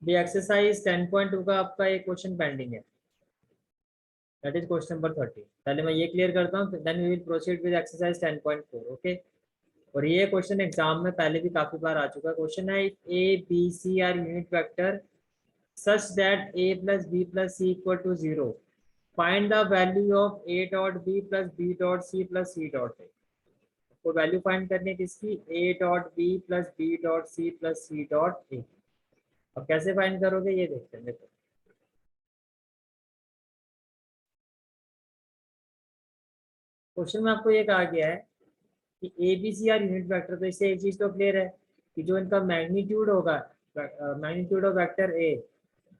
दी exercise 10.2 का आपका एक क्वेश्चन पेंडिंग है, दैट इज क्वेश्चन नंबर 30। पहले मैं ये क्लियर करता हूँ, then we will proceed with exercise 10.4। Okay, और ये क्वेश्चन एग्जाम में पहले भी काफी बार आ चुका है। क्वेश्चन है A B C are unit vector such that a plus b plus c equal to 0. Find the value of a dot b plus b dot c plus c dot a. तो value find करनी है किसकी, a dot b plus b dot c plus c dot a। अब कैसे find करोगे ये देखते हैं। देखो क्वेश्चन में आपको ये कहा गया है कि A B C are unit vector, तो इससे एक चीज तो क्लियर है कि जो इनका मैग्नीट्यूड होगा, magnitude of vector A,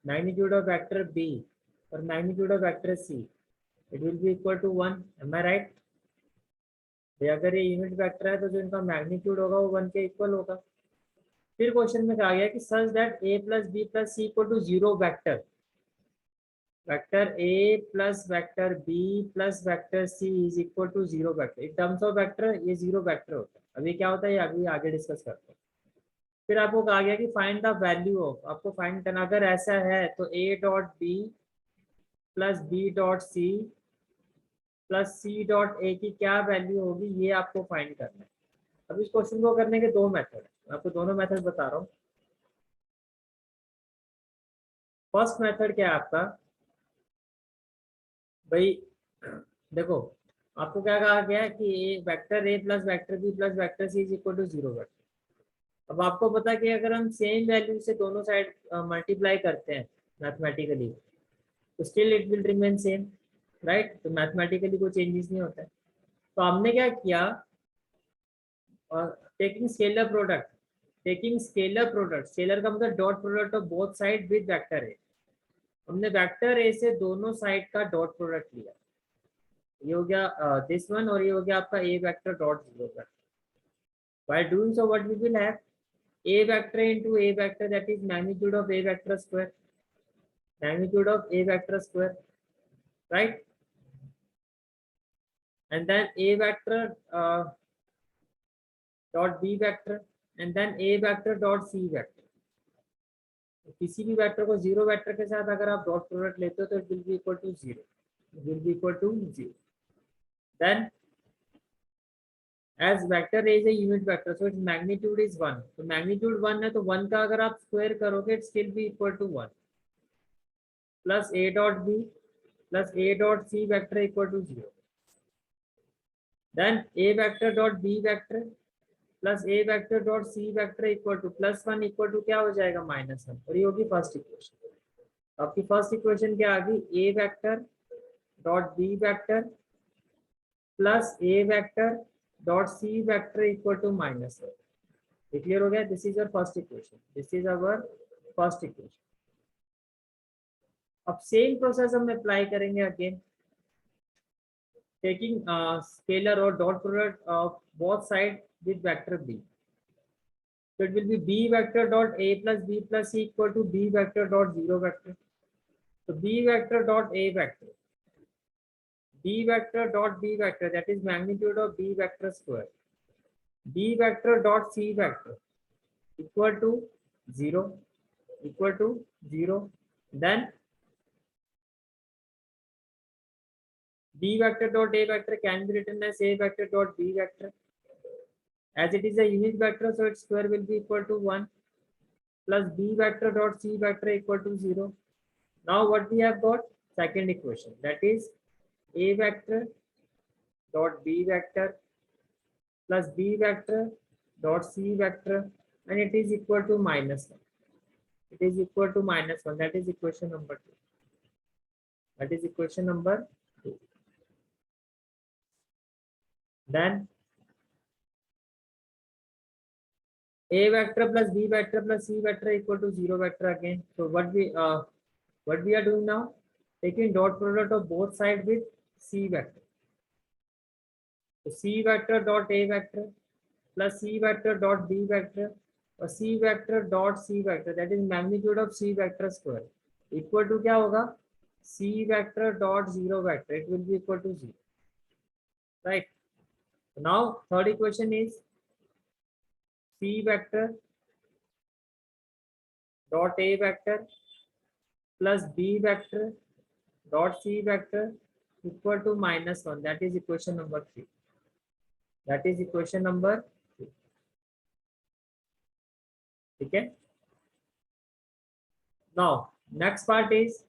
magnitude of vector B और magnitude of vector C, it will be equal to 1। Am I right? अगर ये यूनिट वेक्टर है तो जो इनका मैग्नीट्यूड होगा वो 1 के इक्वल होगा। फिर क्वेश्चन में कहा गया कि such that A plus B plus C equal to 0 vector, vector A plus vector B plus vector C is equal to 0 vector. In terms of vector ये 0 वेक्टर होता है। अभी क्या होता है ये अभी आगे डिस्कस करते हैं। फिर आपको कहा गया कि फाइंड द वैल्यू ऑफ, आपको फाइंड करना, अगर ऐसा है तो A dot B plus B dot C plus C dot A की क्या वैल्यू होगी, ये आपको फाइंड करना है। अब इस क्वेश्चन को करने के दो मेथड है, मैं आपको दोनों मेथड बता रहा हूँ। फर्स्ट मेथड क्या है आपका भाई, देखो आपको क्या कहा गया है कि vector A plus vector B plus vector C is equal to 0 vector. अब आपको पता कि अगर हम सेम वैल्यू से दोनों साइड मल्टीप्लाई करते हैं मैथमेटिकली, तो still it will remain same, right? तो मैथमेटिकली कोई चेंजेस नहीं होता है। तो हमने क्या किया, taking scalar product, taking scalar product, scalar का मतलब dot product of both side with vector A. हमने वेक्टर ए से दोनों साइड का डॉट प्रोडक्ट लिया, ये हो गया दिस वन, और ये हो गया आपका A vector dot 0 vector. By doing so what we will have, a vector into a vector, that is magnitude of a vector square, magnitude of a vector square, right? And then a vector dot b vector, and then a vector dot c vector। किसी भी vector को 0 vector के साथ अगर आप dot product लेते हो तो it will be equal to 0, will be equal to 0। Then as vector a is a unit vector, so its magnitude is 1, तो magnitude 1 है तो 1 का अगर आप स्क्वायर करोगे it still be equal to 1 plus a dot b plus a dot c vector equal to 0। then a vector dot b vector plus a vector dot c vector equal to plus 1 equal to क्या हो जाएगा -1, और ये होगी first equation. आपकी first equation क्या आ गई, a vector dot b vector plus a vector dot c vector equal to -1। ये क्लियर हो गया? This is your first equation, this is our first equation. अब सेम प्रोसेस हम अप्लाई करेंगे again, taking scalar or dot product of both sides with vector b, so it will be b vector dot a plus b plus c equal to b vector dot 0 vector। so b vector dot a vector, b vector dot b vector, that is magnitude of b vector square, b vector dot c vector equal to 0, equal to 0। then b vector dot a vector can be written as a vector dot b vector, as it is a unit vector so its square will be equal to 1 plus b vector dot c vector equal to 0। now what we have got, second equation, that is a vector dot b vector plus b vector dot c vector, and it is equal to -1, it is equal to -1, that is equation number 2, that is equation number 2। then a vector plus b vector plus c vector equal to 0 vector again। so what we are doing now, taking dot product of both sides with c vector, so c vector dot a vector plus c vector dot b vector और c vector dot c vector, that is magnitude of c vector square equal to क्या होगा, c vector dot 0 vector, it will be equal to 0, right? now third equation is c vector dot a vector plus b vector dot c vector equal to -1. That is equation number 3. That is equation number 3. Okay. Now next part is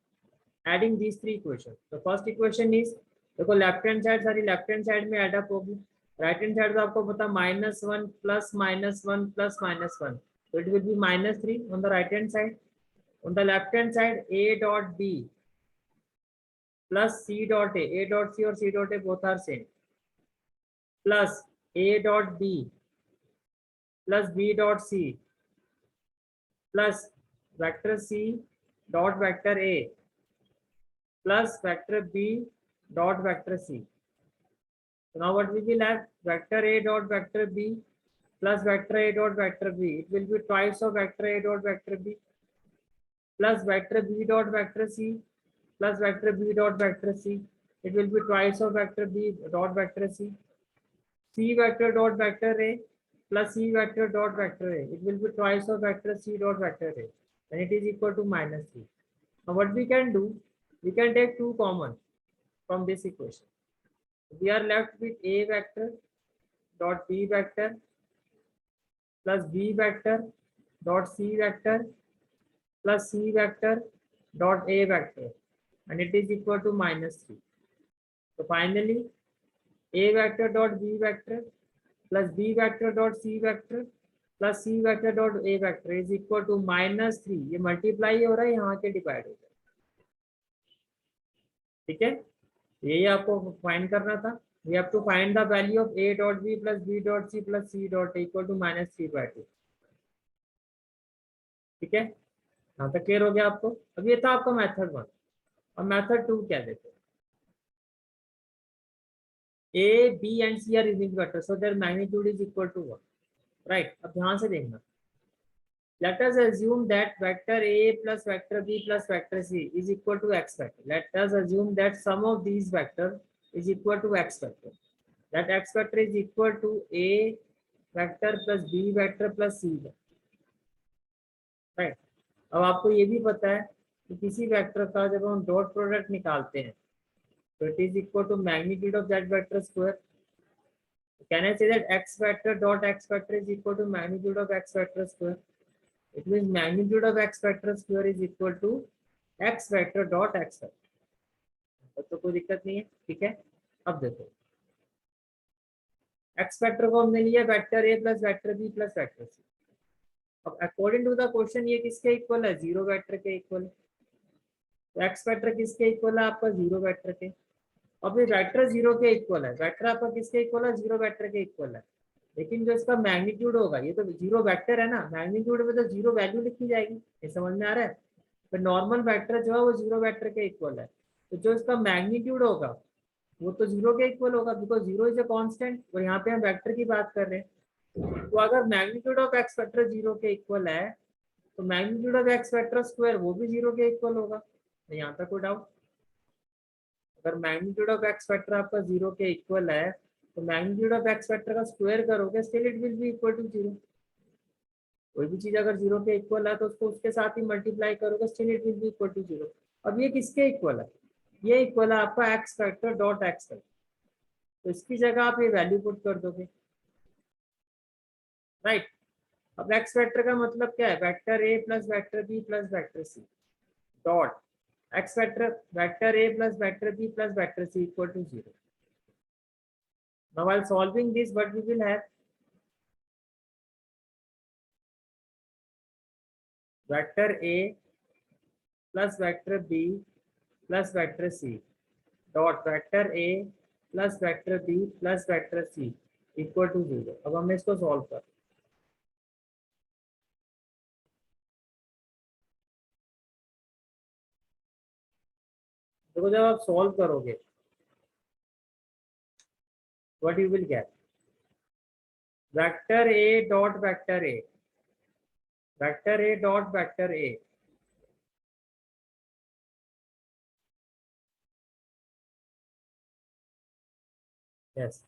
adding these three equations. The first equation is देखो left hand side सारी left hand side में add up होगी, right hand side तो आपको पता -1 plus -1 plus -1, so it will be -3 on the right hand side. On the left hand side, a dot b plus c dot a dot c और c dot a both are same, plus a dot b plus b dot c plus vector c dot vector a plus vector b dot vector c. So now what we will have, vector a dot vector b plus vector a dot vector b. It will be twice of vector a dot vector b plus vector b dot vector c plus vector b dot vector c. It will be twice of vector b dot vector c. C vector dot vector a plus c vector dot vector a. It will be twice of vector c dot vector a, and it is equal to -3. Now what we can do, we can take 2 common from this equation. We are left with a vector dot b vector plus b vector dot c vector plus c vector dot a vector, and it is equal to -3. So finally a vector dot b vector plus b vector dot c vector plus c vector dot a vector is equal to -3. ये multiply हो रहा है, यहाँ के divide हो रहा है. ठीक है, यही आपको फाइंड करना था. We have to find the value of a dot b plus b dot c plus c dot a equal to -3/2. ठीक है, यहाँ तक क्लियर हो गया आपको. अब ये था आपका मेथड 1. और मेथड 2 क्या देते हैं, a b and c are unique vectors, so their magnitude is equal to 1. Right. अब ध्यान से देखना. Let us assume that vector a plus vector b plus vector c is equal to x vector. Let us assume that sum of these vectors is equal to x vector. That x vector is equal to a vector plus b vector plus c vector. Right. अब आपको ये भी पता है कि किसी vector का जब हम डॉट प्रोडक्ट निकालते हैं तो it is equal to magnitude of that vector square. Can I say that x vector dot x vector is equal to magnitude of x vector square? It means magnitude of x vector square is equal to x vector dot x vector. तो कोई दिक्कत नहीं है. ठीक है, अब देखो x vector को हमने लिया vector a plus vector b plus vector c. अब अकॉर्डिंग टू द क्वेश्चन ये किसके इक्वल है, जीरो वेक्टर के इक्वल. तो x वेक्टर किसके इक्वल है, आपका जीरो वेक्टर के. अब ये वेक्टर जीरो के इक्वल है, वेक्टर आपका किसके इक्वल है, जीरो वेक्टर के इक्वल है. लेकिन जो इसका मैग्नीट्यूड होगा, ये तो जीरो वेक्टर है ना, मैग्नीट्यूड में तो जीरो वैल्यू लिखी जाएगी. ये समझ में आ रहा है. तो नॉर्मल वेक्टर जो है वो जीरो वेक्टर के इक्वल है, तो जो इसका मैग्नीट्यूड होगा वो तो जीरो के इक्वल होगा, because zero is a constant और यहाँ पे हम वेक्टर की बात कर रहे हैं. तो अगर magnitude of X vector zero के इक्वल है तो magnitude of X vector square वो भी जीरो के इक्वल होगा. तो यहाँ तक कोई डाउट. अगर मैग्नीट्यूड ऑफ एक्स वेक्टर आपका जीरो के इक्वल है तो मैग्नीट्यूड ऑफ एक्स वेक्टर का स्क्वायर करोगे still it will be equal to zero. कोई भी चीज अगर जीरो के इक्वल है तो उसको उसके साथ ही मल्टीप्लाई करोगे still it will be equal to zero. अब ये किसके इक्वल है, ये इक्वल है आपका X vector dot X vector. तो इसकी जगह आप ये वैल्यू पुट कर दोगे. राइट. अब एक्स वेक्टर का मतलब क्या है, vector A plus vector B plus vector C dot X vector vector A plus vector B plus vector C equal to zero. Now while solving this, what we will have, vector A plus vector B plus vector C dot vector A plus vector B plus vector C equal to zero. अब हम इसको solve कर. देखो जब आप solve करोगे what you will get, vector A dot vector A, vector A dot vector A yes.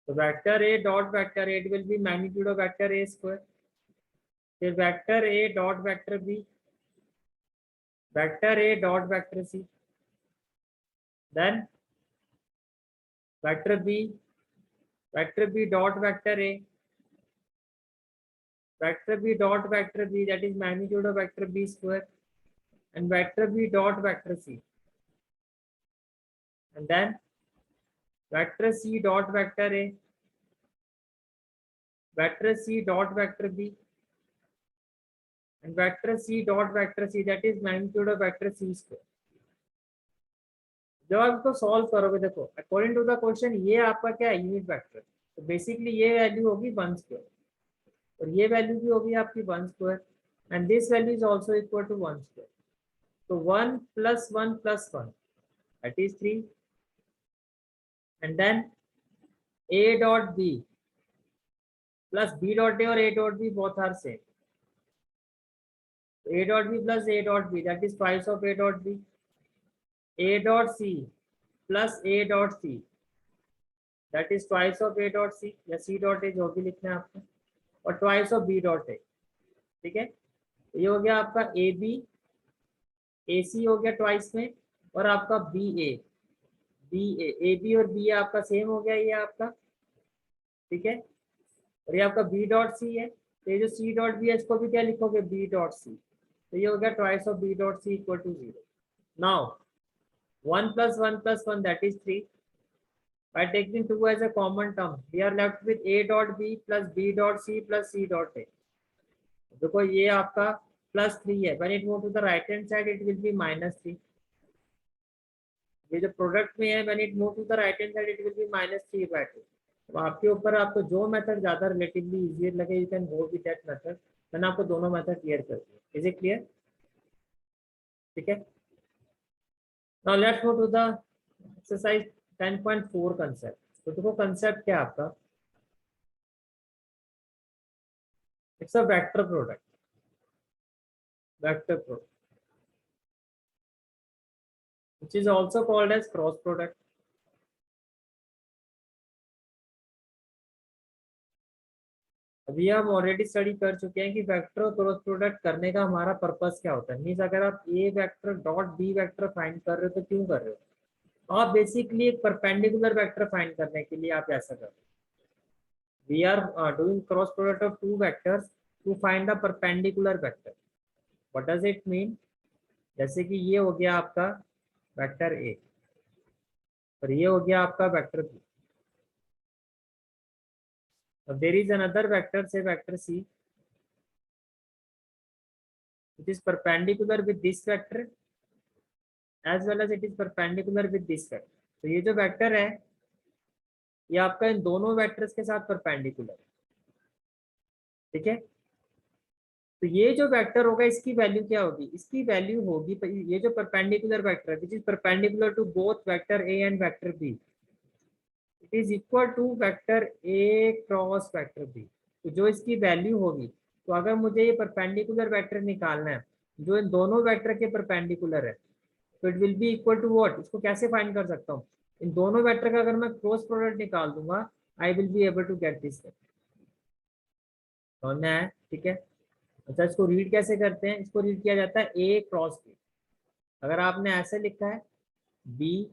So vector A dot vector A, it will be magnitude of vector A square. फिर vector A dot vector B, vector A dot vector C, then vector B dot vector A, vector B dot vector B, that is magnitude of vector b square, and vector b dot vector c, and then vector c dot vector a, vector c dot vector b, and vector c dot vector c, that is magnitude of vector c square. जब आप इसको solve करोगे, देखो according to the question ये आपका क्या है, unit vector, तो बेसिकली ये वैल्यू होगी 1 स्क्वायर और ये वैल्यू भी होगी आपकी 1 square, and this value is also equal to 1 square, तो 1 + 1 + 1 that is 3, and then a dot b plus b dot a or a dot b both are same, a dot b plus a dot b, that is twice of a dot b, a dot c plus a dot c, that is twice of a dot c या c dot a जो भी लिखना है आपको, और twice of b dot a, ठीक है। ये हो गया आपका ए बी, ए सी हो गया ट्वाइस में, और आपका बी ए बी और बी आपका सेम हो गया ये आपका, ठीक है। और ये आपका बी डॉट सी है, तो ये जो सी डॉट बी है इसको भी क्या लिखोगे, बी डॉट सी, तो ये हो गया twice of B dot C equal to 0। Now 1 + 1 + 1 that is 3. By taking 2 as a common term, we are left with a dot b plus b dot c plus c dot a. देखो ये आपका +3 है, when it move to the right hand side it will be -3. ये जो product में है when it move to the right hand side it will be -3/2. तो आपके ऊपर, आपको जो मेथड ज्यादा रिलेटिवली इजियर लगे you can go with that method. मैंने आपको दोनों मेथड क्लियर कर दिए, इज इट क्लियर? ठीक है, now let's go to the exercise 10.4 concept. तो देखो कंसेप्ट क्या आपका, it's a vector product, vector product which is also called as cross product. अभी हम ऑलरेडी स्टडी कर चुके हैं कि वेक्टर और क्रॉस प्रोडक्ट करने का हमारा पर्पस क्या होता है। मीन्स अगर आप A vector dot B vector find कर रहे हो तो क्यों कर रहे हो आप, बेसिकली एक परपेंडिकुलर वेक्टर फाइंड करने के लिए आप ऐसा कर रहे हो। We are doing cross product of 2 vectors to find the perpendicular vector. What does it mean? जैसे कि ये हो गया आपका वेक्टर ए और ये हो गया आपका vector B. There is another vector, say vector c, which is perpendicular with this vector as well as it is perpendicular with this vector. तो ये जो वेक्टर है ये आपका इन दोनों वेक्टर्स के साथ परपेंडिकुलर है, ठीक है। तो ये जो वेक्टर होगा इसकी वैल्यू क्या होगी, इसकी वैल्यू होगी, ये जो परपेंडिकुलर वेक्टर है which is perpendicular to both vector A and vector B, it is equal to vector A cross vector B. तो जो इसकी वैल्यू होगी, तो अगर मुझे ये परपेंडिकुलर वेक्टर निकालना है जो इन दोनों वेक्टर के परपेंडिकुलर है, तो it will be equal to what. इसको कैसे फाइंड कर सकता हूँ, इन दोनों वेक्टर का अगर मैं क्रॉस प्रोडक्ट निकाल दूंगा, I will be able to get this vector. समझना है? ठीक है। अच्छा, इसको रीड कैसे करते हैं? इसको रीड किया जाता है ए क्रॉस बी। अगर आपने ऐसे लिखा है बी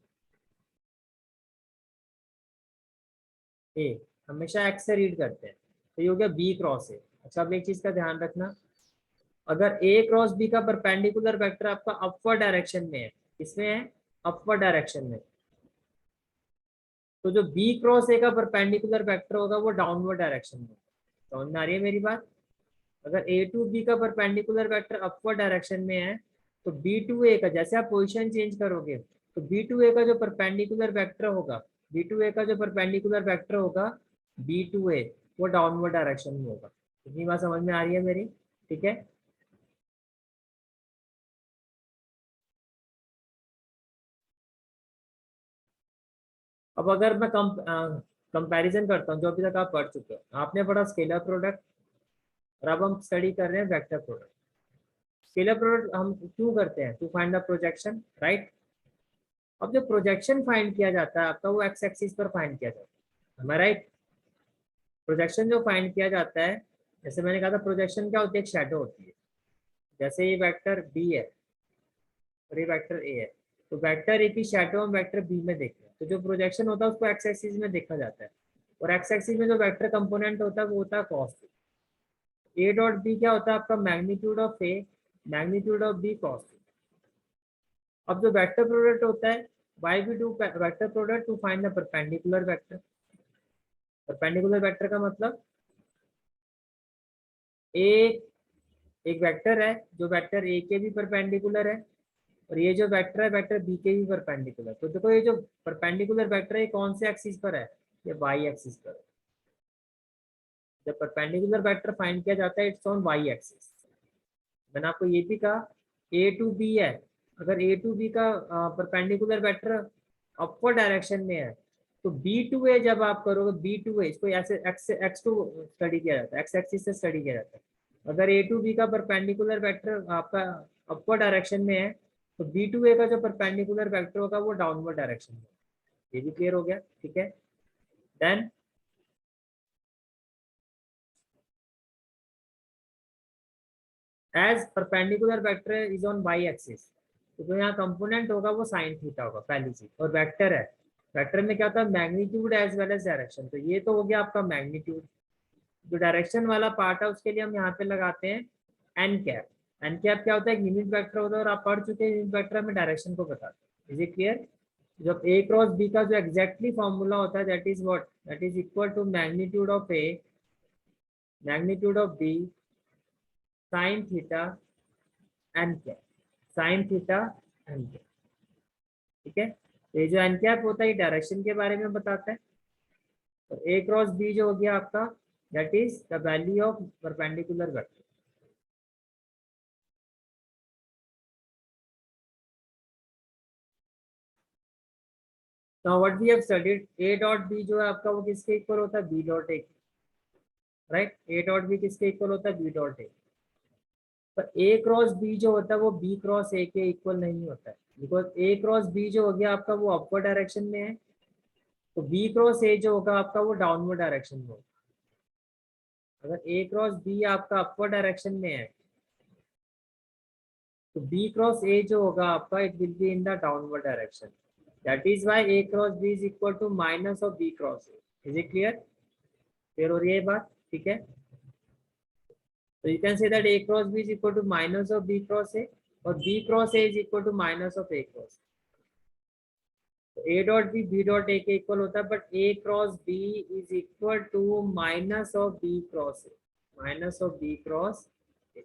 ए, हमेशा एक्स से रीड करते हैं, तो ये हो गया बी क्रॉस ए। अच्छा, अब एक चीज का ध्यान रखना, अगर ए क्रॉस बी का परपेंडिकुलर वेक्टर आपका अपवर्ड डायरेक्शन में है, किसमें है? अपवर्ड डायरेक्शन में, तो जो बी क्रॉस ए का परपेंडिकुलर वेक्टर होगा वो डाउनवर्ड डायरेक्शन में। समझ में आ रही है मेरी बात? अगर ए टू बी का परपेंडिकुलर वेक्टर अपवर्ड डायरेक्शन में है, तो बी टू ए का, जैसे आप पोजीशन चेंज करोगे, तो बी टू ए का जो परपेंडिकुलर वेक्टर होगा, बी टू ए का जो परपेंडिकुलर वेक्टर होगा बी टू ए, वो डाउनवर्ड डायरेक्शन में होगा। इतनी बात समझ में आ रही है मेरी? ठीक है। अब अगर मैं कंपैरिजन करता हूँ जो अभी तक आप पढ़ चुके हो, आपने पढ़ा स्केलर प्रोडक्ट और अब हम स्टडी कर रहे हैं वेक्टर प्रोडक्ट। स्केलर प्रोडक्ट हम क्यों करते हैं? To find the projection, right. अब जो प्रोजेक्शन फाइंड किया जाता है आपका, वो एक्स एक्सिस पर फाइंड किया जाता है, राइट। प्रोजेक्शन जो फाइंड किया जाता है जैसे मैंने कहा था प्रोजेक्शन क्या होती है, एक शैडो होती है। जैसे ये वेक्टर बी है और ये वेक्टर ए है, तो वेक्टर ए की शैडो हम वेक्टर बी में देख रहे हैं, तो जो प्रोजेक्शन होता है उसको एक्स एक्सिस में देखा जाता है, और एक्स एक्सिस में जो वेक्टर कंपोनेंट होता है वो होता है कॉस। ए डॉट बी क्या होता है आपका, magnitude of A magnitude of B cos. अब जो वेक्टर प्रोडक्ट होता है, why we do vector product to find the perpendicular vector. Perpendicular vector का मतलब एक एक वेक्टर है जो वेक्टर ए के भी परपेंडिकुलर है, और ये जो वेक्टर है वेक्टर बी के भी परपेंडिकुलर। तो देखो ये जो परपेंडिकुलर वेक्टर है कौन से एक्सिस पर है, ये वाई एक्सिस पर है। जब परपेंडिकुलर वेक्टर फाइंड किया जाता है इट्स ऑन वाई एक्सिस। मैंने आपको ये भी कहा ए टू बी है, अगर ए टू बी का परपेंडिकुलर वेक्टर अपवर्ड डायरेक्शन में है, तो बी टू ए जब आप करोगे, बी टू ए इसको ऐसे एक्स एक्स टू स्टडी किया जाता है, एक्स एक्सिस से स्टडी किया जाता है। अगर ए टू बी का परपेंडिकुलर वेक्टर आपका अपवर्ड डायरेक्शन में है, तो बी टू ए का जो परपेंडिकुलर वेक्टर होगा वो डाउनवर्ड डायरेक्शन में। ये भी क्लियर हो गया, ठीक है। Then as perpendicular vector is on Y axis, तो जो यहाँ कंपोनेंट होगा वो साइन थीटा होगा पहली चीज। और वेक्टर है, वेक्टर में क्या होता है, magnitude as well as direction. तो ये तो हो गया आपका मैग्नीट्यूड। जो डायरेक्शन वाला पार्ट है उसके लिए हम यहाँ पे लगाते हैं एन कैप। एन कैप क्या होता है, एक यूनिट वेक्टर होता है, और आप पढ़ चुके हैं यूनिट वेक्टर में डायरेक्शन को बताते हैं। Is it clear. जब ए क्रॉस बी का जो एग्जैक्टली फॉर्मूला होता है that is what, that is equal to magnitude of A magnitude of B sine theta N cap, sine theta N cap, ठीक है। तो ये जो एन कैप होता है ये डायरेक्शन के बारे में बताता है, और ए क्रॉस बी जो हो गया आपका that is the value of perpendicular vector. Now what we have studied, A dot B जो है आपका वो किसके इक्वल होता है, B dot A, right. A dot B किसके इक्वल होता है, बी डॉट ए। पर ए क्रॉस बी जो होता है वो बी क्रॉस ए के इक्वल नहीं होता है, बिकॉज ए क्रॉस बी जो हो गया आपका वो अपवर्ड डायरेक्शन में है, तो बी क्रॉस ए जो होगा आपका वो डाउनवर्ड डायरेक्शन में होगा। अगर ए क्रॉस बी आपका अपवर्ड डायरेक्शन में है, तो बी क्रॉस ए जो होगा आपका it will be in the downward direction. That is why A cross B is equal to minus of B cross A. Is it clear, clear हो रही है ये बात, ठीक है। तो you can say that A cross B is equal to minus of B cross A, और B cross A is equal to minus of A cross. तो A dot B dot A के इक्वल होता है, but A cross B is equal to minus of B cross A, minus of B cross A.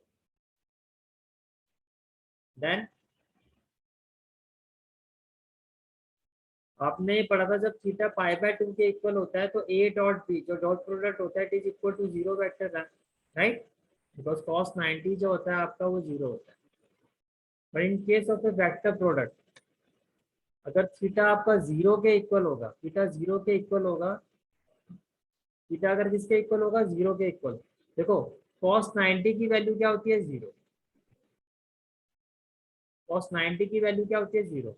Then आपने ये पढ़ा था जब theta pi by 2 के इक्वल होता है, तो ए डॉट बी जो डॉट प्रोडक्ट होता है it is equal to zero vector, right, because cos 90 जो होता है आपका वो जीरो होता है। But in case of A vector product, अगर थीटा आपका जीरो के इक्वल होगा, थीटा जीरो के इक्वल होगा, थीटा अगर किसके इक्वल होगा, जीरो के इक्वल। देखो कॉस 90 की वैल्यू क्या होती है, जीरो। कॉस 90 की वैल्यू क्या होती है, जीरो।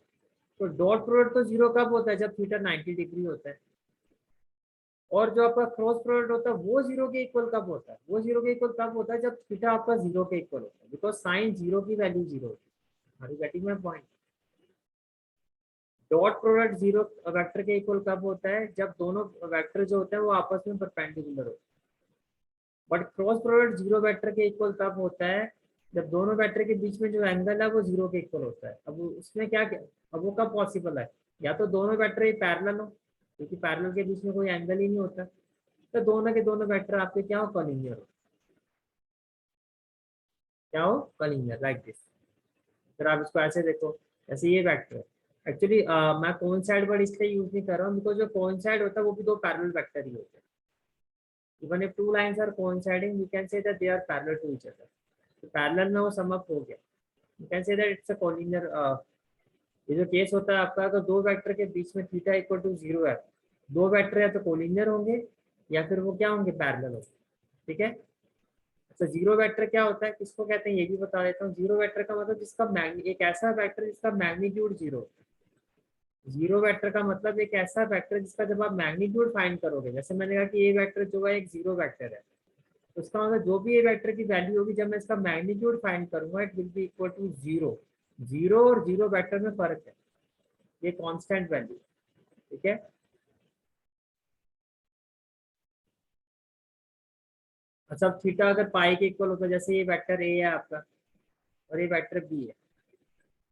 तो डॉट प्रोडक्ट तो जीरो कब होता है, जब थीटा 90 डिग्री होता है। और जो आपका क्रॉस प्रोडक्ट होता है वो जीरो के इक्वल कब होता है, वो जीरो के इक्वल तब होता है जब थीटा आपका जीरो के इक्वल होता है, बिकॉज साइन जीरो की वैल्यू जीरो होती है। Are you getting my point. Dot product zero vector के इक्वल कब होता है, जब दोनों वेक्टर जो होते हैं वो आपस में परपेंडिकुलर होते हैं। But cross product zero vector के इक्वल तब होता है जब दोनों वेक्टर के बीच में जो एंगल है वो जीरो के इक्वल होता है। अब उसमें क्या, अब वो कब पॉसिबल है, या तो दोनों वेक्टर ही पैरेलल हो, क्योंकि पैरेलल के बीच में कोई एंगल ही नहीं होता, तो दोनों के दोनों वेक्टर आपके क्या हो, कॉलिनियर हो, क्या हो, कॉलिनियर, लाइक दिस। फिर आप इसको ऐसे देखो, जैसे ये वेक्टर है। एक्चुअली मैं कोइंसाइड वर्ड इसलिए यूज नहीं कर रहा हूँ बिकॉज जो कोइंसाइड होता है वो भी दो पैरेलल वेक्टर ही होते हैं। Even if two lines are coinciding we can say that they are parallel to each other. तो पैरेलल में वो सम अप हो गया, you can say that it's a collinear. ये जो केस होता है आपका, अगर दो वेक्टर के बीच में थीटा इक्वल टू जीरो है, दो वेक्टर या तो कोलिनियर होंगे या फिर वो क्या होंगे, पैरेलल होंगे, ठीक है। अच्छा जीरो वेक्टर क्या होता है, किसको कहते हैं ये भी बता देता हूँ। जीरो वेक्टर का मतलब जिसका एक ऐसा वेक्टर जिसका मैग्नीट्यूड जीरो। जीरो वेक्टर का मतलब एक ऐसा वेक्टर जिसका जब आप मैग्नीट्यूड फाइंड करोगे, जैसे मैंने कहा कि ये वेक्टर जो है एक जीरो वेक्टर है, तो उसका मतलब जो भी ए वेक्टर की वैल्यू होगी, जब मैं इसका मैग्नीट्यूड फाइंड करूंगा, it will be equal to zero. Zero और जीरो वेक्टर में फर्क है, ये कांस्टेंट वैल्यू, ठीक है। अच्छा, अब थीटा अगर पाई के इक्वल होता है, जैसे ये वेक्टर ए है आपका और ये वेक्टर बी है,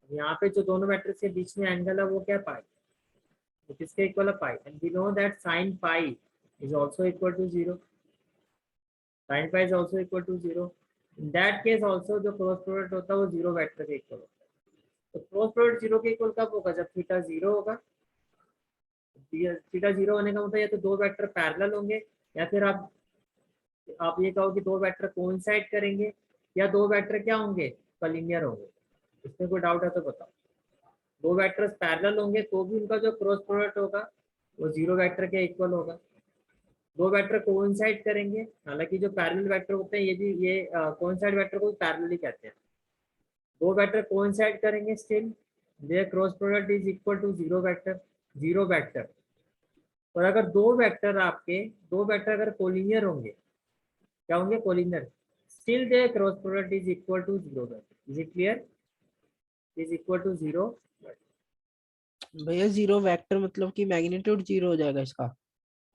यहाँ पे जो दोनों वेक्टर के बीच में एंगल है वो क्या है, पाई। तो किसके इक्वल है, pi. And we know that sine pi is also equal to zero. Sine pi is also equal to zero. In that case also जो क्रॉस प्रोडक्ट होता है वो जीरो वेक्टर के इक्वल होता है। तो क्रॉस प्रोडक्ट जीरो के equal कब होगा, जब थीटा जीरो होगा। थीटा जीरो होने का मतलब या तो दो वेक्टर पैरेलल होंगे, या फिर आप ये कहो कि दो वेक्टर कोइंसाइड करेंगे, या दो वेक्टर क्या होंगे, कॉलिनियर होंगे। इसमें कोई डाउट है तो बताओ। दो वेक्टर्स पैरेलल होंगे तो भी उनका जो क्रॉस प्रोडक्ट होगा वो जीरो वेक्टर के इक्वल होगा। दो वेक्टर कोइंसाइड करेंगे, हालांकि जो पैरेलल वेक्टर होते हैं ये भी, ये कोइंसाइड वेक्टर को पैरेलल ही कहते हैं। दो वेक्टर कोइंसाइड करेंगे, still their cross product is equal to zero vector, zero vector. और अगर दो वेक्टर अगर कोलिनियर होंगे, क्या होंगे, collinear, still their cross product is equal to zero vector. Is it clear, is equal to zero. भैया zero vector मतलब कि मैग्नीट्यूड जीरो हो जाएगा इसका।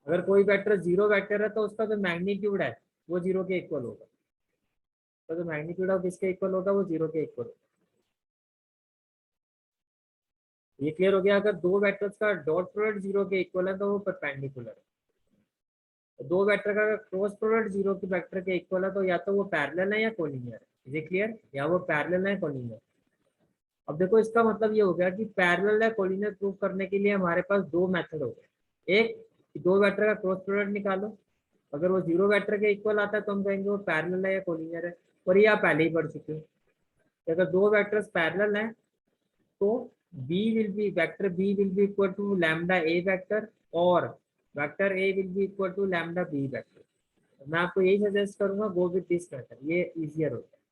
अगर कोई वेक्टर जीरो वेक्टर है तो उसका जो मैग्नीट्यूड है वो जीरो के इक्वल होगा। तो जो मैग्नीट्यूड ऑफ इसके इक्वल होगा वो जीरो के इक्वल होगा। ये क्लियर हो गया। अगर दो वेक्टर्स का डॉट प्रोडक्ट जीरो के इक्वल है तो वो परपेंडिकुलर है। तो दो वेक्टर का अगर क्रॉस प्रोडक्ट जीरो के वेक्टर के इक्वल है तो या तो वो पैरेलल है या कोलिनियर है। इज इट क्लियर, या वो पैरेलल है कोलिनियर। अब देखो इसका मतलब ये हो गया कि पैरेलल या कोलिनियर प्रूव करने के लिए हमारे पास दो मेथड हो गए। एक, दो वेक्टर का क्रॉस प्रोडक्ट निकालो, अगर वो जीरो वेक्टर के इक्वल आता है तो हम कहेंगे वो पैरेलल है या कोलिनियर है। और ये आप पहले ही पढ़ चुके हो कि अगर दो वेक्टर्स पैरेलल हैं तो vector B will be equal to lambda A vector, और vector A will be equal to lambda B vector. मैं आपको यही सजेस्ट करूंगा, गो विद दिस मेथड, ये इजियर होता है।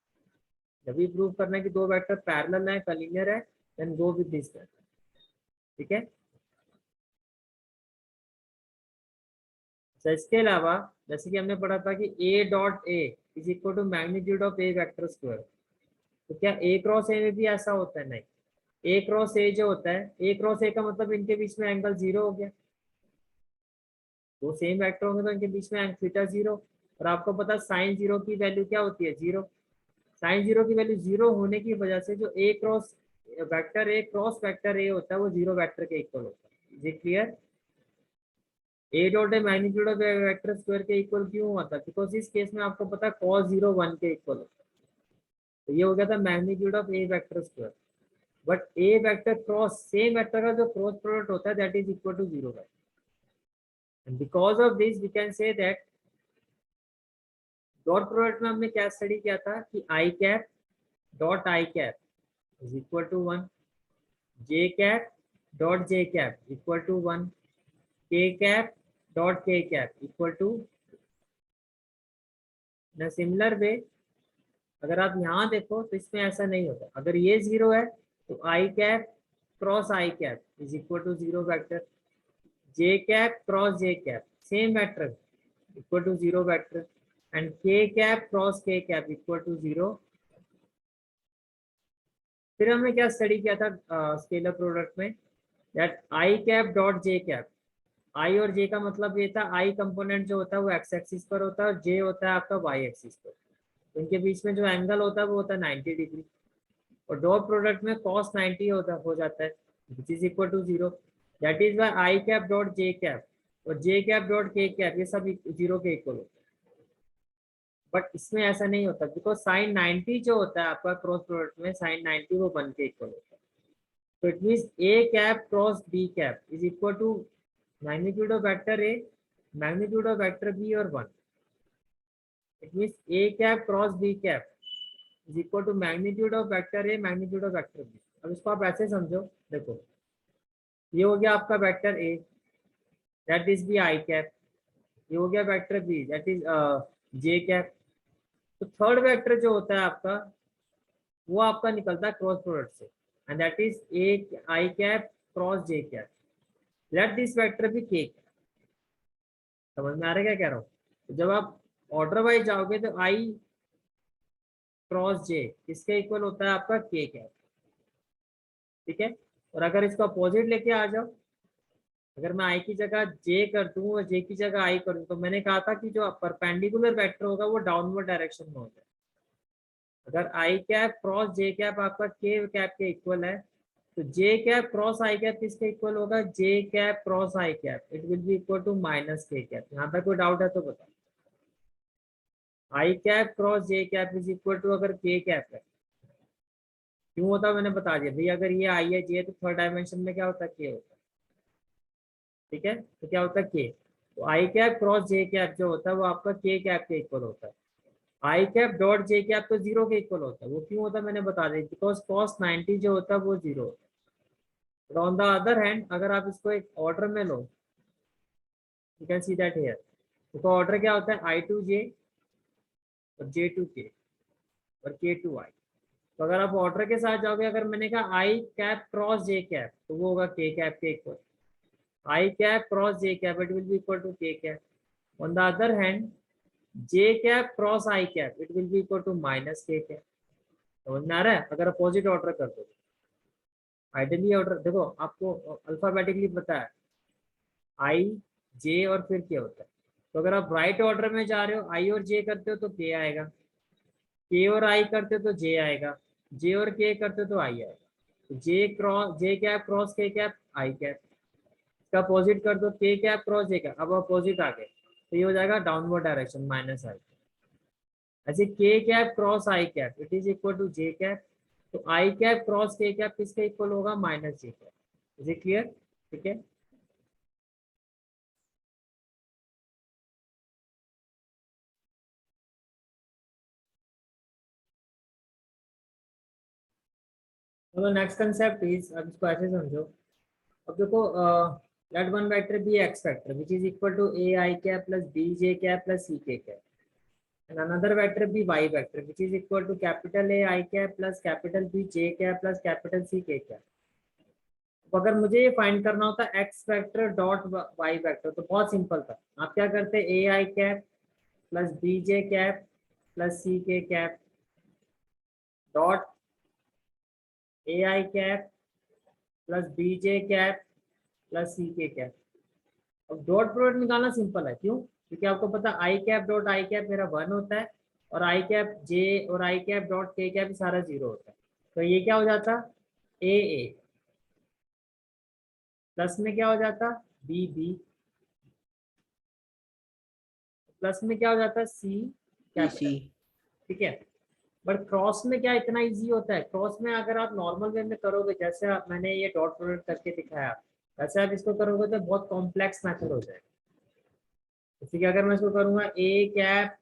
जब भी प्रूव करना है कि दो वेक्टर पैरेलल है, कोलिनियर है, then go with this method, ठीक है। तो इसके अलावा जैसे कि हमने पढ़ा था कि A dot A is equal to magnitude of A vector square. तो क्या ए क्रॉस ए में भी ऐसा होता है, नहीं। ए क्रॉस ए जो होता है, ए क्रॉस ए का मतलब इनके बीच में एंगल जीरो हो गया। दो सेम वेक्टर होंगे तो इनके बीच में थीटा जीरो। और आपको पता है साइन जीरो की वैल्यू क्या होती है, जीरो। साइन जीरो की वैल्यू जीरो होने की वजह से जो ए क्रॉस वेक्टर ए होता है वो जीरो वेक्टर के इक्वल होता है। Is it clear. A dot A magnitude of vector square के इक्वल क्यों हुआ था, बिकॉज इस केस में आपको पता है cos जीरो वन के इक्वल होता है। तो ये हो गया था magnitude of A vector square. But A vector cross same vector का जो क्रॉस प्रोडक्ट होता है that is equal to zero vector. And because of this we can say that dot product में हमने क्या स्टडी किया था कि I cap dot I cap is equal to one, J cap dot J cap equal to one, K cap dot K cap equal to. In similar way अगर आप यहाँ देखो तो इसमें ऐसा नहीं होता। अगर ये जीरो है तो I cap cross I cap is equal to zero vector, J cap cross J cap same vector equal to zero vector, and K cap cross K cap equal to zero. फिर हमने क्या study किया था scalar product में, that I cap dot J cap. I और J का मतलब ये था, आई कंपोनेंट जो होता है वो एक्स एक्सिस पर होता है और जे होता है आपका वाई एक्सिस पर। इनके बीच में जो एंगल होता है वो होता है 90 डिग्री। और डॉट प्रोडक्ट में cos 90 हो जाता है which is equal to zero. That is why I cap dot J cap और J cap dot K cap ये सब जीरो के इक्वल होता है। बट इसमें ऐसा नहीं होता बिकॉज साइन 90 जो होता है आपका क्रॉस प्रोडक्ट में, साइन 90 वो वन के इक्वल होता है। तो it means A cap cross B cap is equal to magnitude of vector A, magnitude of vector B और one. It means A cap cross B cap is equal to magnitude of vector A, magnitude of vector B. अब इसको आप ऐसे समझो, देखो ये हो गया आपका vector A, that is B I cap. ये हो गया vector B, that is J cap. तो थर्ड वेक्टर जो होता है आपका वो आपका निकलता है क्रॉस प्रोडक्ट से, and that is A I cap cross J cap. Let this vector be K. समझ में आ रहा है क्या कह रहा हूँ। तो जब आप ऑर्डर वाइज जाओगे तो आई क्रॉस जे किसके इक्वल होता है? आपका के कैप। ठीक है, और अगर इसका अपोजिट लेके आ जाओ, अगर मैं आई की जगह जे कर दूं और जे की जगह आई कर दूं, तो मैंने कहा था कि जो परपेंडिकुलर वेक्टर होगा वो डाउनवर्ड डायरेक्शन में होता है। अगर I cap cross J cap आपका के कैप के इक्वल है, तो J cap cross I cap किसके इक्वल होगा? J cap cross I cap, it will be equal to minus K cap. यहाँ पे कोई डाउट है तो बताओ। I cap cross J cap is equal to अगर के कैप है, क्यों होता है मैंने बता दिया भाई। अगर ये आई है जे है तो थर्ड डायमेंशन में क्या होता है? के होता है। ठीक है, तो क्या होता है? के। तो I cap cross J cap जो होता है वो आपका के कैप के इक्वल होता है। आई कैप डॉट जे कैप तो जीरो के इक्वल होता है। वो क्यों होता है मैंने बता दिया, बिकॉज कॉस 90 जो होता है वो जीरो होता है। ऑन द अदर हैंड अगर आप इसको एक ऑर्डर में लो, you can see that here, तो ऑर्डर क्या होता है? आई टू जे और जे टू के और के टू आई। तो अगर आप ऑर्डर के साथ जाओगे, अगर मैंने कहा I cap cross J cap, तो वो होगा के कैप के equal. I cap cross J cap it will be equal to K cap. On the other hand J cap cross I cap it will be equal to minus K cap. समझ में आ रहा है? अगर opposite order कर दो, ideally order देखो आपको alphabetically पता है आई जे और फिर के होता है। तो अगर आप राइट ऑर्डर में जा रहे हो, आई और जे करते हो तो के आएगा, के और आई करते हो तो जे आएगा, जे और के करते हो तो आई आएगा। तो जे cross J cap cross K cap आई कैप, इसका अपोजिट कर दो के कैप क्रॉस जे कैप, अब अपोजिट आ गए तो ये हो जाएगा डाउनवर्ड डायरेक्शन माइनस आई। ऐसे K cap cross I cap it is equal to J cap. तो I cap cross K cap किसके इक्वल होगा? Minus J cap. Is it clear? ठीक है, तो नेक्स्ट कंसेप्ट इज, अब इसको ऐसे समझो। अब देखो, let one vector be X vector which is equal to A I cap plus B J cap plus C K cap, and another vector be Y vector which is equal to capital A I cap plus capital B J cap plus capital C K cap. तो अगर मुझे ये find करना होता X vector dot Y vector, तो बहुत simple था। आप क्या करते? A I cap plus B J cap plus C K cap dot A I cap plus B J cap plus C K cap. अब डॉट प्रोडक्ट निकालना simple है, क्यों? क्योंकि आपको पता आई कैप डॉट आई कैप मेरा 1 होता है, और आई कैप जे और आई कैप डॉट के कैप सारा 0 होता है। तो ये क्या हो जाता? ए प्लस में क्या हो जाता? बी बी प्लस में क्या हो जाता? सी सी। कैपिटल। ठीक है, बट क्रॉस में क्या इतना इजी होता है? क्रॉस में अगर आप नॉर्मल वे में करोगे, जैसे मैंने ये डॉट प्रोडक्ट करके दिखाया, वैसे आप इसको करोगे तो बहुत कॉम्प्लेक्स मेथड हो जाएगा। जैसे कि अगर मैं इसको करूंगा A cap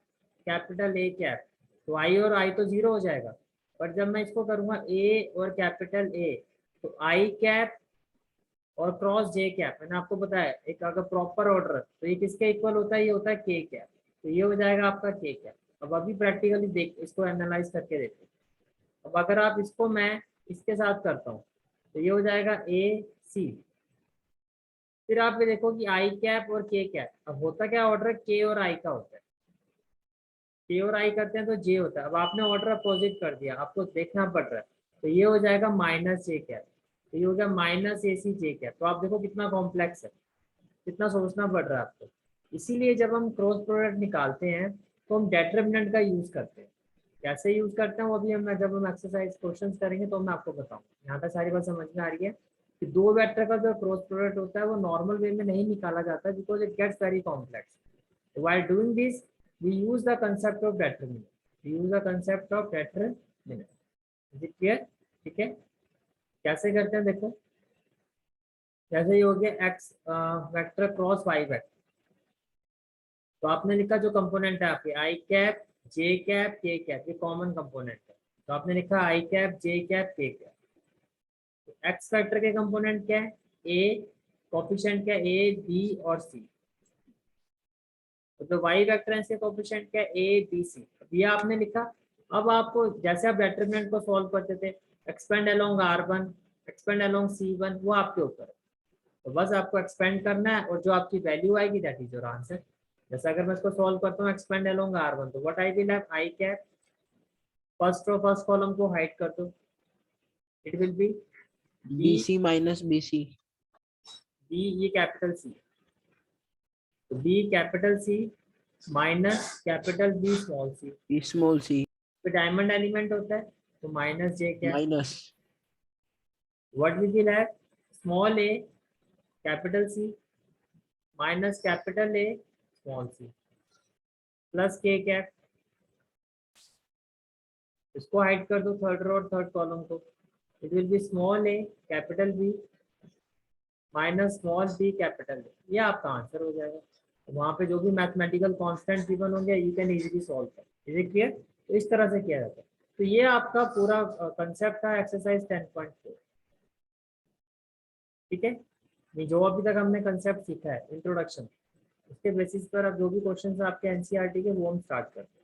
capital A cap, तो आई और आई तो 0 हो जाएगा। पर जब मैं इसको करूंगा ए और कैपिटल ए, तो आई कैप और क्रॉस जे कैप, मैंने आपको बताया एक अगर प्रॉपर ऑर्डर, तो ये किसके इक्वल होता है? ये होता है के कैप। तो ये हो जाएगा आपका के कैप। अब अभी प्रैक्टिकली देख, इसको एनालाइज करके देखो। अब अगर आप इसको मैं इसके साथ करता हूँ, तो ये हो जाएगा ए सी। फिर आप ये देखो कि आई कैप और के कैप, अब होता क्या ऑर्डर? के और आई का होता है। के और आई करते हैं तो जे होता है। अब आपने ऑर्डर अपोजिट कर दिया, आपको देखना पड़ रहा है, तो ये हो जाएगा माइनस जे कैप। तो ये हो गया माइनस ए सी जे कैप। तो आप देखो कितना कॉम्प्लेक्स है, कितना सोचना पड़ रहा है आपको। इसीलिए जब हम क्रॉस प्रोडक्ट निकालते हैं तो हम डेटर्मिनेंट का यूज करते हैं। कैसे यूज करते हैं वो अभी हम जब हम एक्सरसाइज क्वेश्चंस करेंगे तो मैं आपको बताऊंगा। यहाँ तक सारी बात समझ में आ रही है कि दो वेक्टर का जो क्रॉस प्रोडक्ट होता है वो नॉर्मल वे में नहीं निकाला जाता, because it gets very complex. While doing this we use the concept of determinant, we use the concept of determinant. Is it clear? ठीक है, कैसे करते हैं देखो। जैसे ये हो गया X vector cross Y vector, तो आपने लिखा जो कंपोनेंट है आपके I cap J cap K cap, ये कॉमन कंपोनेंट है। तो आपने लिखा I cap J cap K cap. तो एक्स फैक्टर के कंपोनेंट क्या है? ए, कोफिशिएंट क्या? ए बी और सी। तो जो वाई वेक्टर है इसके कोफिशिएंट क्या? A B C. ये आपने लिखा। अब आपको जैसे आप डिटरमिनेंट को सॉल्व करते थे, expand along R1, expand along C1, वो आपके ऊपर है। तो बस आपको एक्सपेंड करना है और जो आपकी वैल्यू आएगी दैट इज योर आंसर। जैसे अगर मैं इसको सॉल्व करता हूँ एक्सपेंड अलोंग R1, तो what I will have I cap, first row first column को हाइड कर दो, it will be B, BC minus BC, B ये कैपिटल सी, तो B capital C minus capital B small C, B small c तो diamond element होता है तो minus J क्या, minus what we will have small A capital C minus capital A small C plus K cap, इसको hide कर दो third row और third column को, it will be small A capital B minus small B capital A, ये आपका answer हो जाएगा। तो वहाँ पे जो भी मैथमेटिकल कांस्टेंट गिवन होंगे यू कैन इजीली सॉल्व कर, इज इट क्लियर? तो इस तरह से किया जाता है। तो ये आपका पूरा कंसेप्ट था एक्सरसाइज 10.4, ठीक है। ये जो अभी तक हमने कंसेप्ट सीखा है इंट्रोडक्शन, उसके बेसिस पर अब जो भी क्वेश्चन आपके एनसीईआरटी के वो हम स्टार्ट करते हैं।